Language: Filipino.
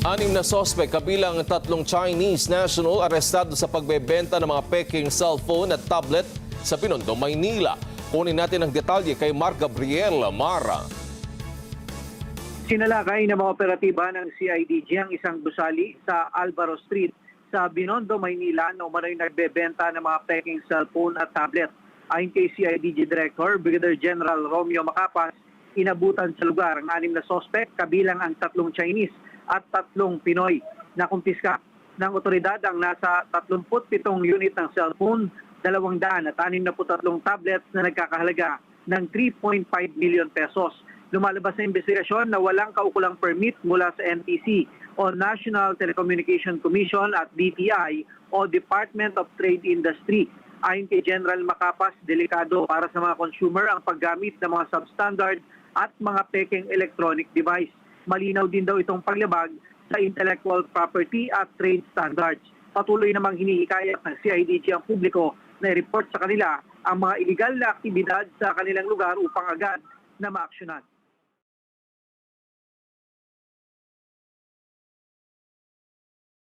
Anim na sospek kabilang 3 Chinese national arestado sa pagbebenta ng mga peking cellphone at tablet sa Binondo, Maynila. Kunin natin ang detalye kay Mark Gabriel Mara. Sinalakay ng mga operatiba ng CIDG ang isang gusali sa Alvaro Street sa Binondo, Maynila na umano'y nagbebenta ng mga peking cellphone at tablet. Ayon kay CIDG Director Brigadier General Romeo Macapas, inabutan sa lugar ang 6 na sospek kabilang ang 3 Chinese at 3 Pinoy na kumpiska ng otoridad ang nasa 37 unit ng cellphone, 263 tablets na nagkakahalaga ng 3.5 million pesos. Lumalabas sa investigasyon na walang kaukulang permit mula sa NTC o National Telecommunication Commission at DTI o Department of Trade Industry. Ayon kay General Macapas, delikado para sa mga consumer ang paggamit ng mga substandard at mga peking electronic device. Malinaw din daw itong paglabag sa intellectual property at trade standards. Patuloy namang hinihikayat ng CIDG ang publiko na i-report sa kanila ang mga illegal na aktibidad sa kanilang lugar upang agad na maaksyonan.